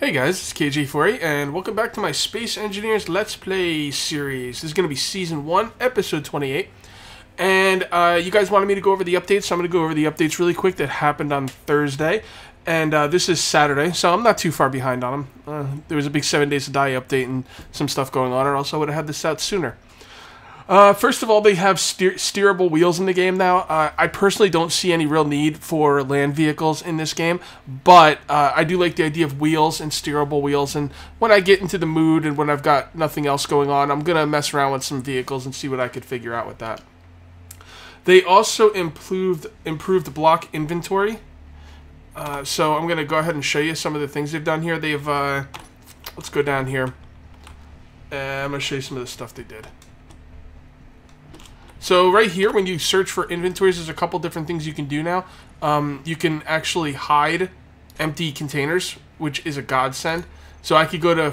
Hey guys, it's KJ48 and welcome back to my Space Engineers Let's Play series. This is going to be Season 1, Episode 28. And you guys wanted me to go over the updates, so I'm going to go over the updates really quick that happened on Thursday. And this is Saturday, so I'm not too far behind on them. There was a big 7 Days to Die update and some stuff going on, or else I would have had this out sooner. First of all, they have steerable wheels in the game now. I personally don't see any real need for land vehicles in this game, but I do like the idea of wheels and steerable wheels, and when I get into the mood and when I've got nothing else going on, I'm going to mess around with some vehicles and see what I could figure out with that. They also improved block inventory, so I'm going to go ahead and show you some of the things they've done here. They've, let's go down here, and I'm going to show you some of the stuff they did. So right here, when you search for inventories, there's a couple different things you can do now. You can actually hide empty containers, which is a godsend. So I could go to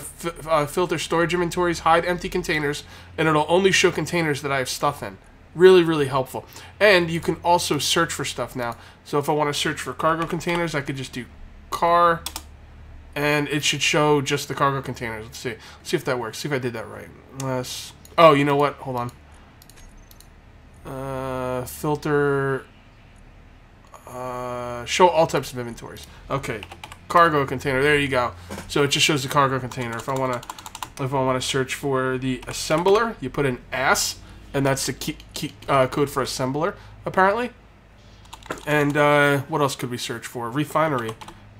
filter storage inventories, hide empty containers, and it'll only show containers that I have stuff in. Really, really helpful. And you can also search for stuff now. So if I want to search for cargo containers, I could just do car, and it should show just the cargo containers. Let's see. Let's see if that works. See if I did that right. Oh, you know what? Hold on. Filter, show all types of inventories. Okay, cargo container. There you go. So it just shows the cargo container. If I want to search for the assembler, you put in ASS, and that's the code for assembler, apparently. And what else could we search for? Refinery.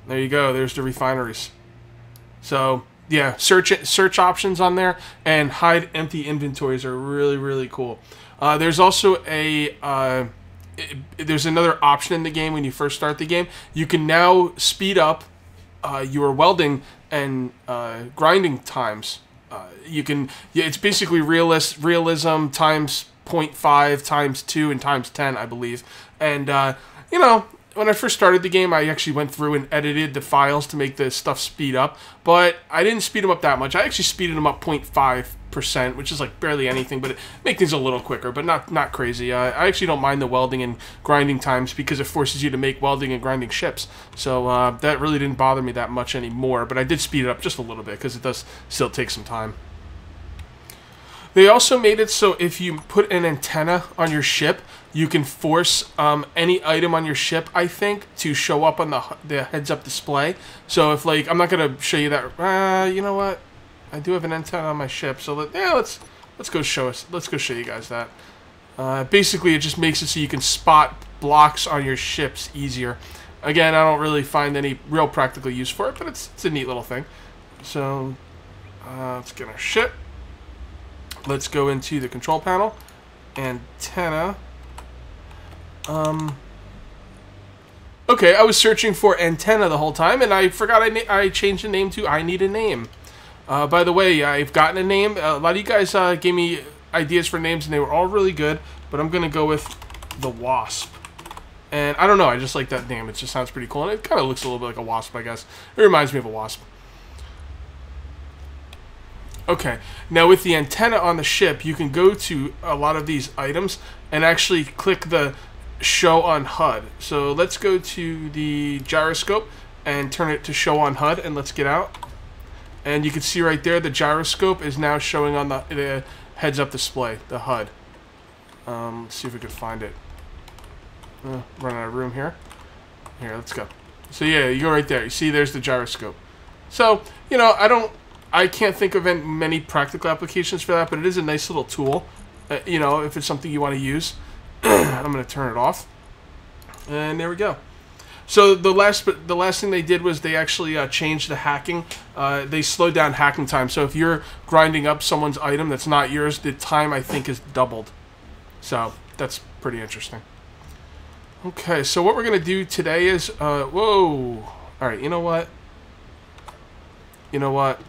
There you go. There's the refineries. So yeah, search options on there and hide empty inventories are really, really cool. There's also there's another option in the game when you first start the game. You can now speed up your welding and grinding times. It's basically realism times 0.5 times 2 and times 10, I believe. And you know, when I first started the game, I actually went through and edited the files to make the stuff speed up, but I didn't speed them up that much. I actually speeded them up 0.5%, which is like barely anything, but it makes things a little quicker, but not crazy. I actually don't mind the welding and grinding times because it forces you to make welding and grinding ships. So that really didn't bother me that much anymore, but I did speed it up just a little bit because it does still take some time. They also made it so if you put an antenna on your ship, you can force any item on your ship, I think, to show up on the heads-up display. So if, like, I'm not going to show you that. You know what? I do have an antenna on my ship, so let's go show you guys that. Basically, it just makes it so you can spot blocks on your ships easier. Again, I don't really find any real practical use for it, but it's a neat little thing. So let's get our ship. Let's go into the control panel. Antenna. Okay, I was searching for antenna the whole time, and I forgot I changed the name to I Need a Name. By the way, I've gotten a name. A lot of you guys gave me ideas for names, and they were all really good, but I'm going to go with the Wasp. And I don't know, I just like that name. It just sounds pretty cool, and it kind of looks a little bit like a wasp, I guess. It reminds me of a wasp. Okay, now with the antenna on the ship, you can go to a lot of these items and actually click the show on HUD. So let's go to the gyroscope and turn it to show on HUD, and let's get out. And you can see right there the gyroscope is now showing on the heads-up display, the HUD. Let's see if we can find it. Run out of room here. Here, let's go. So yeah, you go right there. You see there's the gyroscope. So, you know, I can't think of many practical applications for that, but it is a nice little tool, you know, if it's something you want to use. I'm going to turn it off. And there we go. So the last thing they did was they actually changed the hacking. They slowed down hacking time. So if you're grinding up someone's item that's not yours, the time, I think, is doubled. So that's pretty interesting. Okay, so what we're going to do today is... whoa! Alright, you know what? You know what?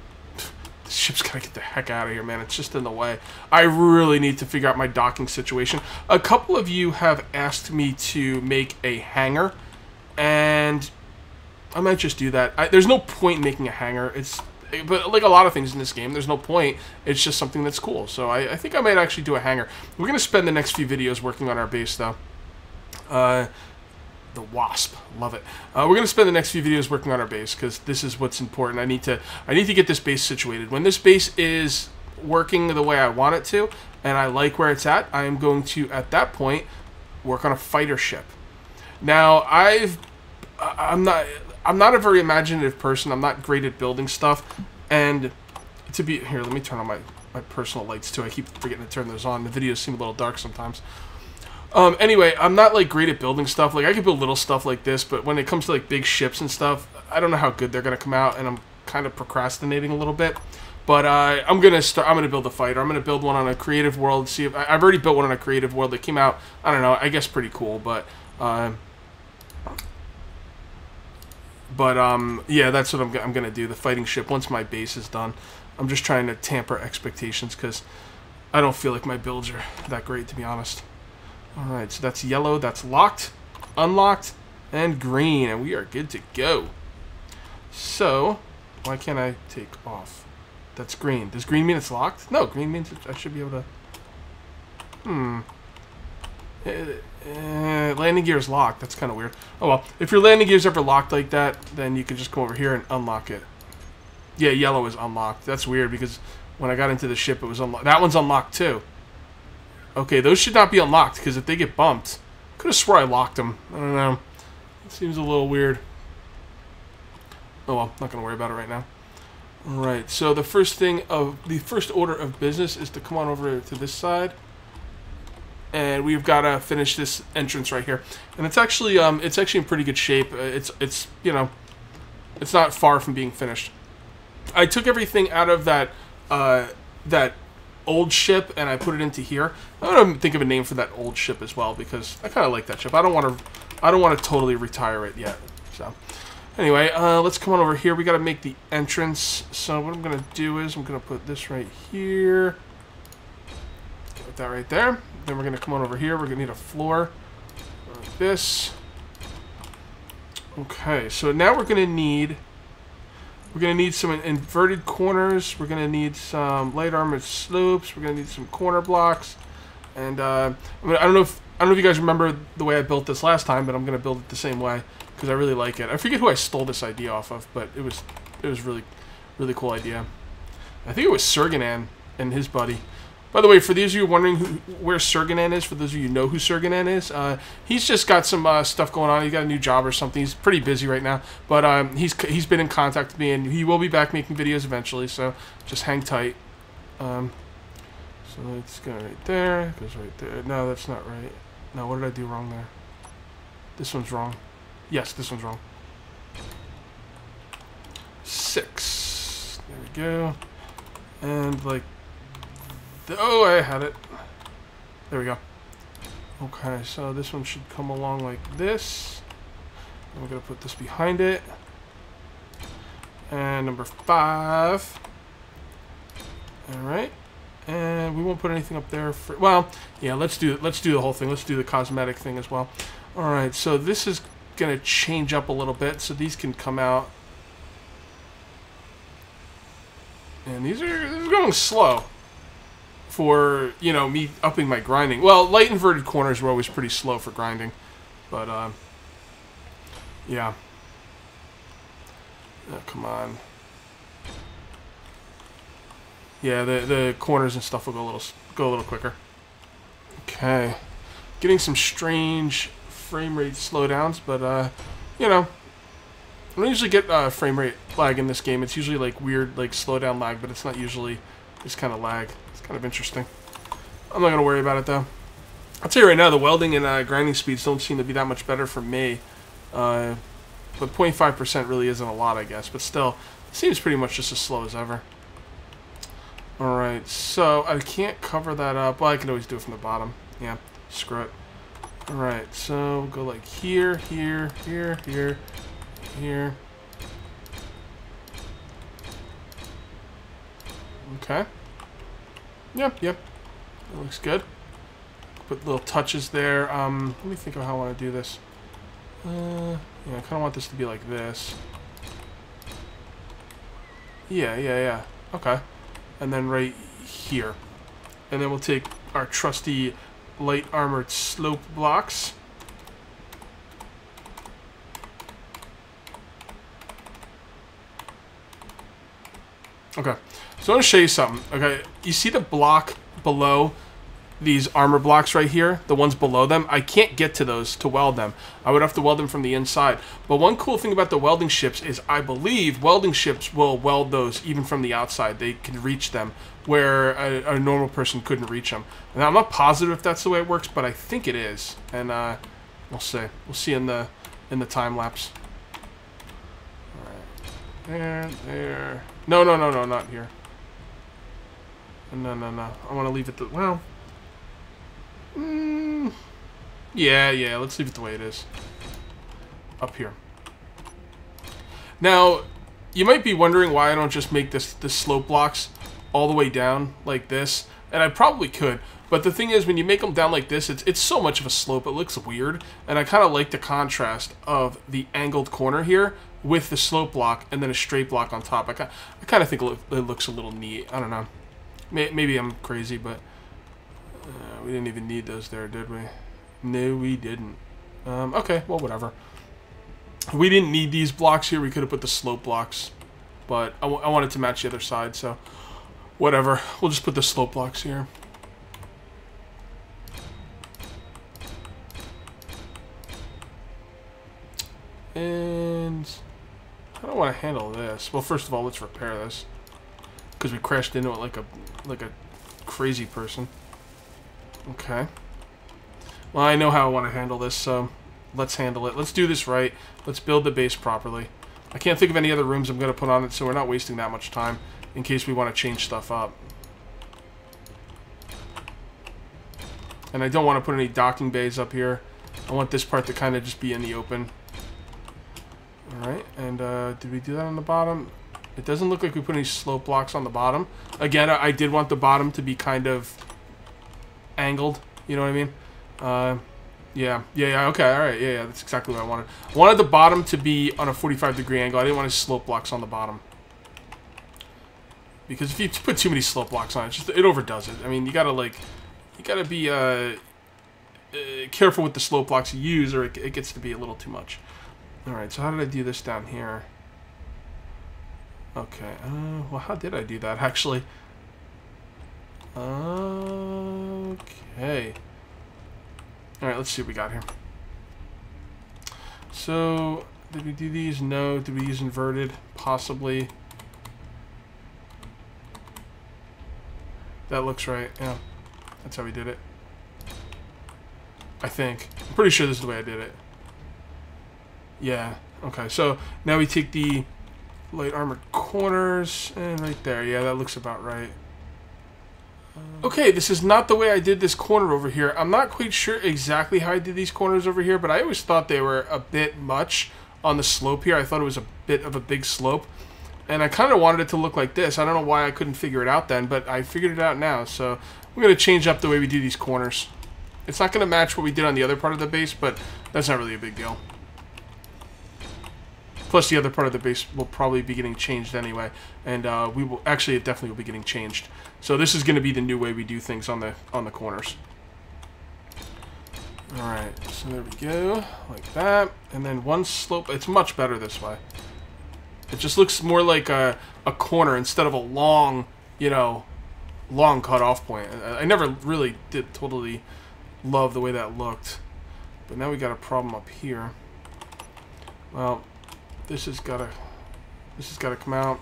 This ship's gotta get the heck out of here, man. It's just in the way. I really need to figure out my docking situation. A couple of you have asked me to make a hangar, and I might just do that. There's no point in making a hangar. But like a lot of things in this game, there's no point. It's just something that's cool. So I think I might actually do a hangar. We're going to spend the next few videos working on our base, though. The Wasp, love it. We're gonna spend the next few videos working on our base because this is what's important. I need to get this base situated. When this base is working the way I want it to, and I like where it's at, I am going to at that point work on a fighter ship. Now I'm not a very imaginative person. I'm not great at building stuff, and to be here, let me turn on my personal lights too. I keep forgetting to turn those on. The videos seem a little dark sometimes. Anyway, I'm not like great at building stuff. Like I can build little stuff like this, but when it comes to like big ships and stuff, I don't know how good they're gonna come out, and I'm kind of procrastinating a little bit. But I'm gonna build a fighter. I'm gonna build one on a creative world. See if I've already built one on a creative world that came out. I don't know. I guess pretty cool, but yeah, that's what I'm gonna do. The fighting ship once my base is done. I'm just trying to tamper expectations because I don't feel like my builds are that great, to be honest. Alright, so that's yellow, that's locked, unlocked, and green, and we are good to go. So, why can't I take off? That's green. Does green mean it's locked? No, green means I should be able to... landing gear is locked. That's kind of weird. Oh well, if your landing gear is ever locked like that, then you can just come over here and unlock it. Yeah, yellow is unlocked. That's weird because when I got into the ship, it was unlocked. That one's unlocked too. Okay, those should not be unlocked, because if they get bumped... Could have swore I locked them. I don't know. It seems a little weird. Oh well, not going to worry about it right now. Alright, so the first order of business is to come on over to this side. And we've got to finish this entrance right here. And it's actually in pretty good shape. It's you know, it's not far from being finished. I took everything out of that old ship and I put it into here. I'm gonna think of a name for that old ship as well because I kind of like that ship. I don't want to totally retire it yet. So anyway, let's come on over here. We got to make the entrance. So what I'm gonna do is I'm gonna put this right here. Put that right there. Then we're gonna come on over here. We're gonna need a floor like this. Okay, so now we're gonna need some inverted corners. We're going to need some light armored slopes. We're going to need some corner blocks. And I don't know if you guys remember the way I built this last time, but I'm going to build it the same way because I really like it. I forget who I stole this idea off of, but it was really cool idea. I think it was Serganan and his buddy. By the way, for those of you wondering where Serganan is, for those of you who know who Serganan is, he's just got some stuff going on. He got a new job or something. He's pretty busy right now, but he's been in contact with me, and he will be back making videos eventually. So just hang tight. So let's go right there. It goes right there. No, that's not right. No, what did I do wrong there? This one's wrong. Yes, this one's wrong. 6. There we go. And like. Oh, I had it. There we go. Okay, so this one should come along like this. And we're going to put this behind it. And number 5. Alright. And we won't put anything up there for... Well, yeah, let's do the whole thing. Let's do the cosmetic thing as well. Alright, so this is going to change up a little bit. So these can come out. And this is going slow. For, you know, me upping my grinding. Well, light inverted corners were always pretty slow for grinding. But, yeah. Oh, come on. Yeah, the corners and stuff will go a little quicker. Okay. Getting some strange frame rate slowdowns, but, you know. I don't usually get frame rate lag in this game. It's usually, like, weird, like, slowdown lag, but it's not usually this kind of lag. Kind of interesting. I'm not going to worry about it, though. I'll tell you right now, the welding and grinding speeds don't seem to be that much better for me. But 0.5% really isn't a lot, I guess. But still, it seems pretty much just as slow as ever. Alright, so I can't cover that up. Well, I can always do it from the bottom. Yeah, screw it. Alright, so we'll go like here, here, here, here, here. Okay. Yep. That looks good. Put little touches there. Let me think of how I want to do this. Yeah, I kind of want this to be like this. Yeah. Okay. And then right here. And then we'll take our trusty light armored slope blocks. Okay, so I want to show you something. Okay, you see the block below these armor blocks right here, the ones below them? I can't get to those to weld them. I would have to weld them from the inside. But one cool thing about the welding ships is I believe welding ships will weld those even from the outside. They can reach them where a normal person couldn't reach them. Now, I'm not positive if that's the way it works, but I think it is. And we'll see. We'll see in the time lapse. All right. There. No, not here. No. I want to leave it the... Well... Yeah, let's leave it the way it is. Up here. Now, you might be wondering why I don't just make this slope blocks all the way down like this. And I probably could. But the thing is, when you make them down like this, it's so much of a slope, it looks weird. And I kind of like the contrast of the angled corner here with the slope block and then a straight block on top. I kind of think it looks a little neat. I don't know. Maybe I'm crazy, but we didn't even need those there, did we? No, we didn't. Okay, well, whatever. We didn't need these blocks here. We could have put the slope blocks, but I wanted to match the other side, so whatever. We'll just put the slope blocks here. And how do I want to handle this? Well, first of all, let's repair this because we crashed into it like a crazy person. Okay. Well, I know how I want to handle this, so let's handle it. Let's do this right. Let's build the base properly. I can't think of any other rooms I'm going to put on it, so we're not wasting that much time in case we want to change stuff up. And I don't want to put any docking bays up here. I want this part to kind of just be in the open. Alright, and did we do that on the bottom? It doesn't look like we put any slope blocks on the bottom. Again, I did want the bottom to be kind of angled. You know what I mean? Yeah, okay, alright, yeah, that's exactly what I wanted. I wanted the bottom to be on a 45-degree angle. I didn't want any slope blocks on the bottom. Because if you put too many slope blocks on it, it overdoes it. I mean, you gotta be careful with the slope blocks you use, or it gets to be a little too much. Alright, so how did I do this down here? Okay, well, how did I do that, actually? Okay. Alright, let's see what we got here. So, did we do these? No. Did we use inverted? Possibly. That looks right, yeah. That's how we did it. I think. I'm pretty sure this is the way I did it. Yeah, okay, so now we take the light armored corners, and right there, yeah, that looks about right. Okay, this is not the way I did this corner over here. I'm not quite sure exactly how I did these corners over here, but I always thought they were a bit much on the slope here. I thought it was a bit of a big slope, and I kind of wanted it to look like this. I don't know why I couldn't figure it out then, but I figured it out now, so we're going to change up the way we do these corners. It's not going to match what we did on the other part of the base, but that's not really a big deal. Plus, the other part of the base will probably be getting changed anyway, and we will actually, it definitely will be getting changed. So this is going to be the new way we do things on the corners. All right, so there we go, like that, and then one slope. It's much better this way. It just looks more like a corner instead of a long, long cut-off point. I never really did totally love the way that looked, but now we got a problem up here. Well. This has got to come out.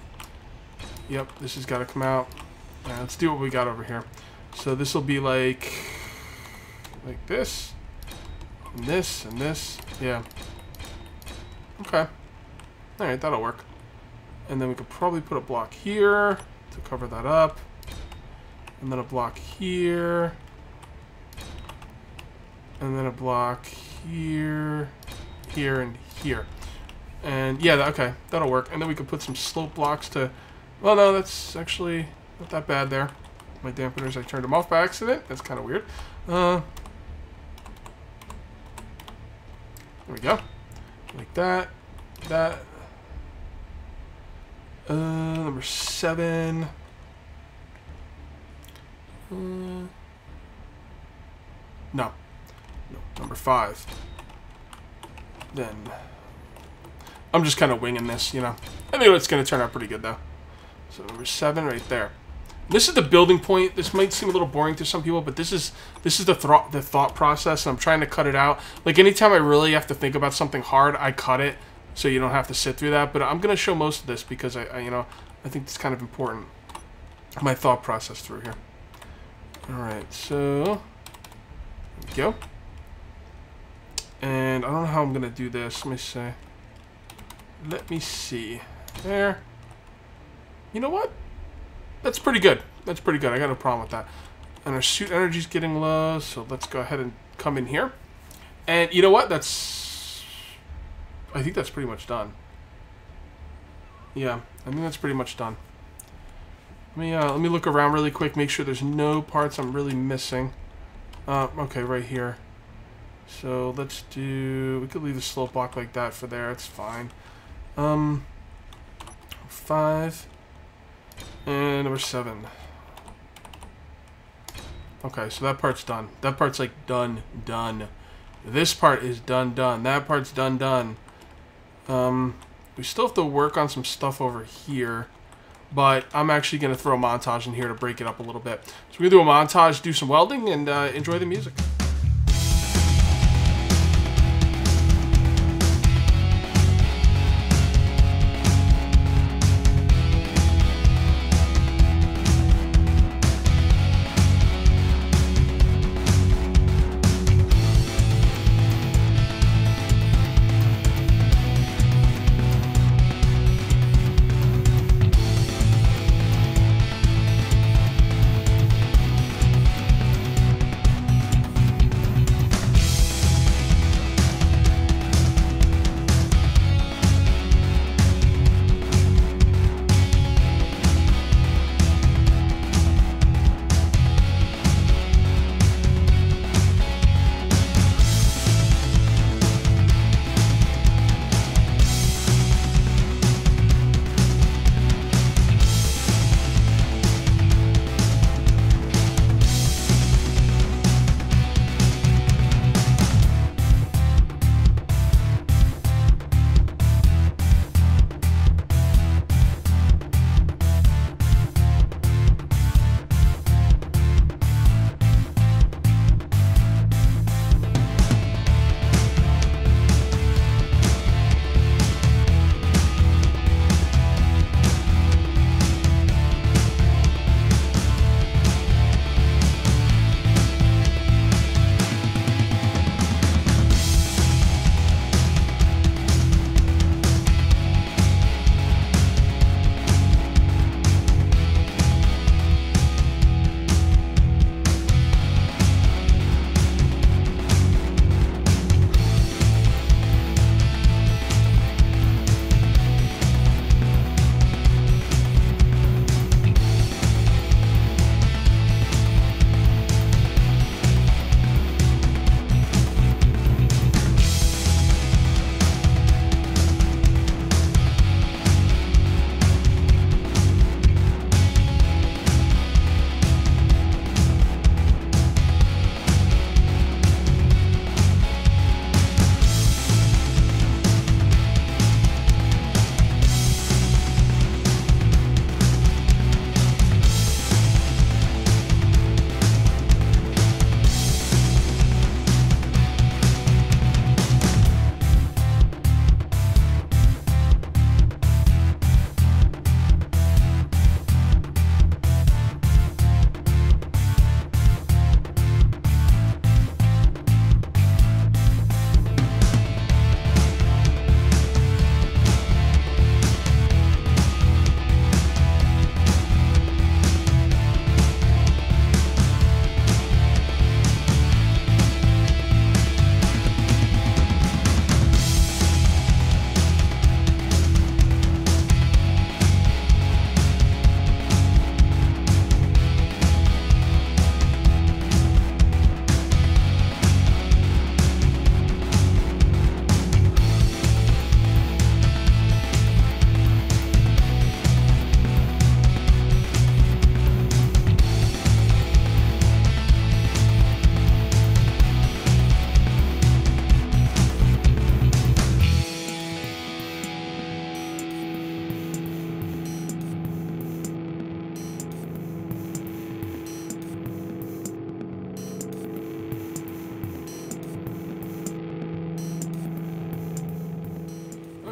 Yep, this has got to come out. All right, let's do what we got over here. So this will be like this, and this, and this. Yeah. Okay. All right, that'll work. And then we could probably put a block here to cover that up, and then a block here, and then a block here, here, and here. And yeah, okay, that'll work. And then we could put some slope blocks to... Well, no, that's actually not that bad there. My dampeners, I turned them off by accident. That's kind of weird. There we go. Like that. That. Number 7. No, number 5. Then... I'm just kind of winging this, I think it's going to turn out pretty good, though. So number 7 right there. This is the building point. This might seem a little boring to some people, but this is the thought process. And I'm trying to cut it out. Like anytime I really have to think about something hard, I cut it so you don't have to sit through that. But I'm gonna show most of this because I think it's kind of important. My thought process through here. All right, so there we go. And I don't know how I'm gonna do this. Let me see. There. You know what? That's pretty good. That's pretty good. I got no problem with that. And our suit energy's getting low, so let's go ahead and come in here. And you know what? I think that's pretty much done. Yeah, I think that's pretty much done. Let me look around really quick, make sure there's no parts I'm really missing. Okay, right here. So we could leave the slope block like that for there, it's fine. 5 and number 7. Okay, so that part's done. That part's like done. This part is done. That part's done. We still have to work on some stuff over here, but I'm actually going to throw a montage in here to break it up a little bit. So we're going to do a montage, do some welding, and enjoy the music.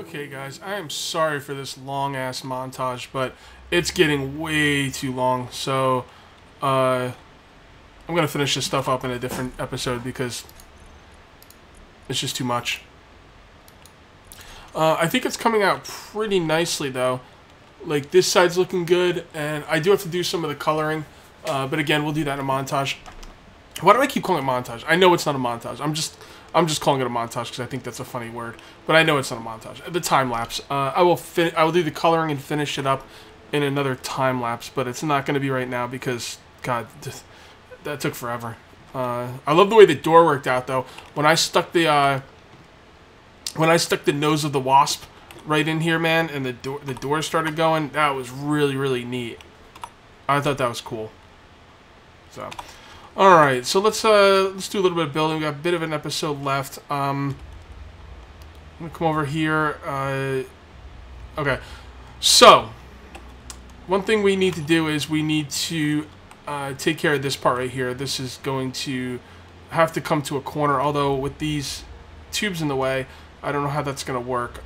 Okay, guys, I am sorry for this long-ass montage, but it's getting way too long, so I'm going to finish this stuff up in a different episode because it's just too much. I think it's coming out pretty nicely, though. Like, this side's looking good, and I do have to do some of the coloring, but again, we'll do that in a montage. Why do I keep calling it montage? I know it's not a montage. I'm just calling it a montage because I think that's a funny word. But I know it's not a montage. The time lapse. I will do the coloring and finish it up in another time lapse, but it's not going to be right now because God, that took forever. I love the way the door worked out though. When I stuck the nose of the wasp right in here, man, and the door started going, that was really neat. I thought that was cool. So. Alright, so let's do a little bit of building. We got a bit of an episode left. I'm going to come over here. Okay, so one thing we need to do is we need to take care of this part right here. This is going to have to come to a corner, although with these tubes in the way, I don't know how that's going to work.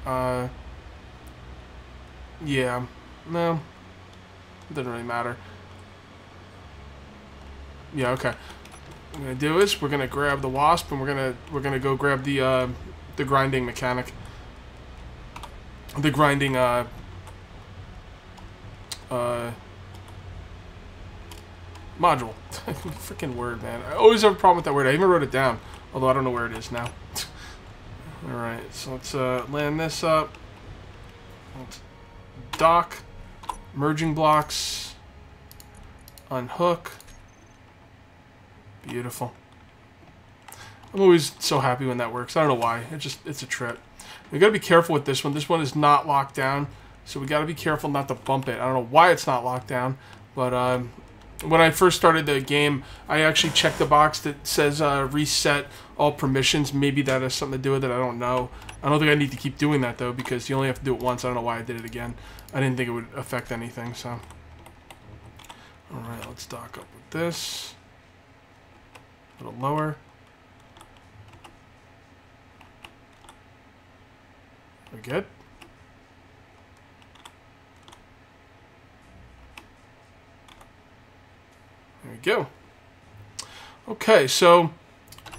Yeah, no, it doesn't really matter. Yeah, okay. What we're gonna do is we're gonna grab the wasp and we're gonna go grab the grinding mechanic. The grinding module. Freaking word, man. I always have a problem with that word. I even wrote it down, although I don't know where it is now. Alright, so let's land this up. Let's dock. Merging blocks. Unhook. Beautiful. I'm always so happy when that works. I don't know why. It's a trip. We gotta be careful with this one. This one is not locked down, so we gotta be careful not to bump it. I don't know why it's not locked down, but when I first started the game, I actually checked the box that says reset all permissions. Maybe that has something to do with it. I don't know. I don't think I need to keep doing that though, because you only have to do it once. I don't know why I did it again. I didn't think it would affect anything. So, all right, let's dock up with this. A little lower. We good? There we go. Okay, so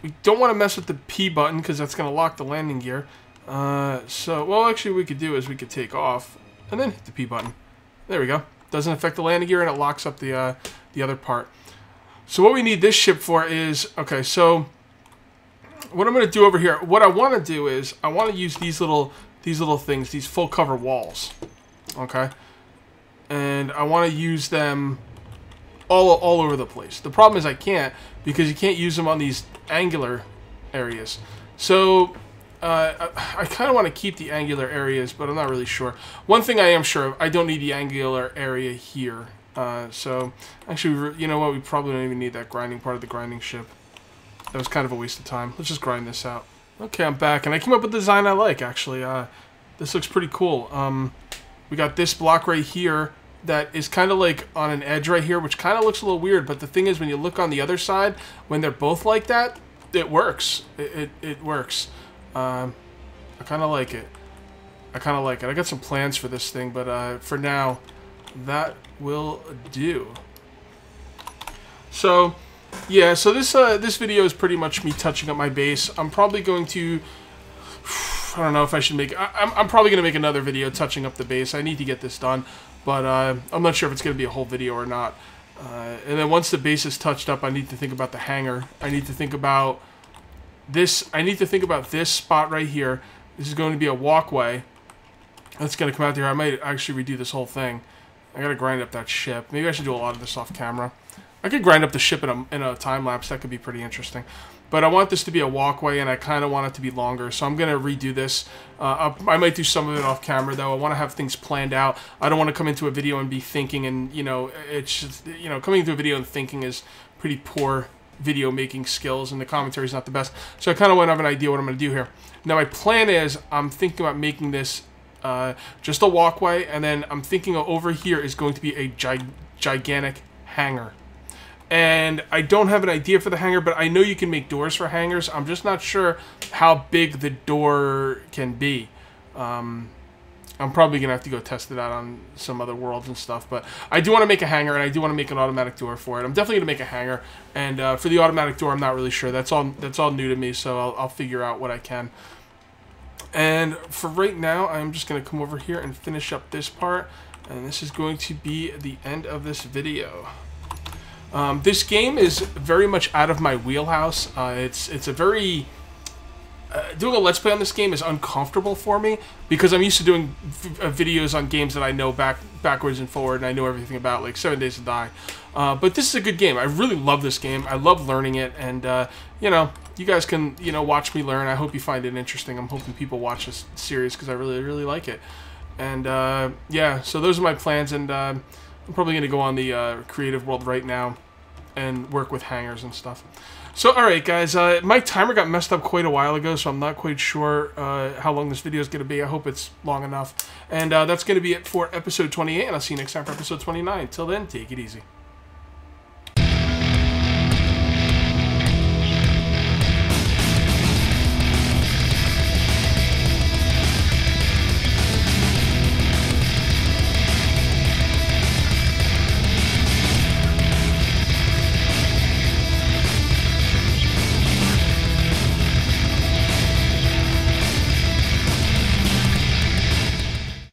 we don't want to mess with the P button because that's going to lock the landing gear. Well, actually, what we could do is we could take off and then hit the P button. There we go. Doesn't affect the landing gear and it locks up the other part. So what we need this ship for is, okay, so what I'm going to do over here, what I want to do is I want to use these little things, these full cover walls, okay? And I want to use them all over the place. The problem is I can't, because you can't use them on these angular areas. So I kind of want to keep the angular areas, but I'm not really sure. One thing I am sure of, I don't need the angular area here. So, actually, you know what? We probably don't even need that grinding part of the grinding ship. That was kind of a waste of time. Let's just grind this out. Okay, I'm back, and I came up with a design I like, actually. This looks pretty cool. We got this block right here that is kind of like on an edge right here, which kind of looks a little weird, but the thing is, when you look on the other side, when they're both like that, it works. It works. I kind of like it. I got some plans for this thing, but for now, that will do. So, yeah, so this video is pretty much me touching up my base. I'm probably going to, I don't know if I should make, I'm probably going to make another video touching up the base. I need to get this done, but I'm not sure if it's going to be a whole video or not. And then once the base is touched up, I need to think about the hangar. I need to think about this. I need to think about this spot right here. This is going to be a walkway that's going to come out there. I might actually redo this whole thing. I gotta grind up that ship. Maybe I should do a lot of this off camera. I could grind up the ship in a time lapse. That could be pretty interesting. But I want this to be a walkway, and I kind of want it to be longer. So I'm gonna redo this. I might do some of it off camera though. I want to have things planned out. I don't want to come into a video and be thinking, and you know, it's just, you know, coming into a video and thinking is pretty poor video making skills, and the commentary is not the best. So I kind of want to have an idea what I'm gonna do here. Now my plan is I'm thinking about making this just a walkway, and then I'm thinking over here is going to be a gigantic hangar. And I don't have an idea for the hangar, but I know you can make doors for hangars. I'm just not sure how big the door can be. I'm probably going to have to go test it out on some other worlds and stuff. But I do want to make a hangar, and I do want to make an automatic door for it. I'm definitely going to make a hangar. And for the automatic door, I'm not really sure. That's all new to me, so I'll figure out what I can. And for right now, I'm just going to come over here and finish up this part. And this is going to be the end of this video. This game is very much out of my wheelhouse. It's a very... doing a Let's Play on this game is uncomfortable for me because I'm used to doing videos on games that I know backwards and forward and I know everything about, like 7 Days to Die. But this is a good game. I really love this game. I love learning it, and you know, you guys can watch me learn. I hope you find it interesting. I'm hoping people watch this series because I really like it. And yeah, so those are my plans, and I'm probably going to go on the creative world right now and work with hangars and stuff. So, alright guys, my timer got messed up quite a while ago, so I'm not quite sure how long this video is going to be. I hope it's long enough. And that's going to be it for episode 28, and I'll see you next time for episode 29. Till then, take it easy.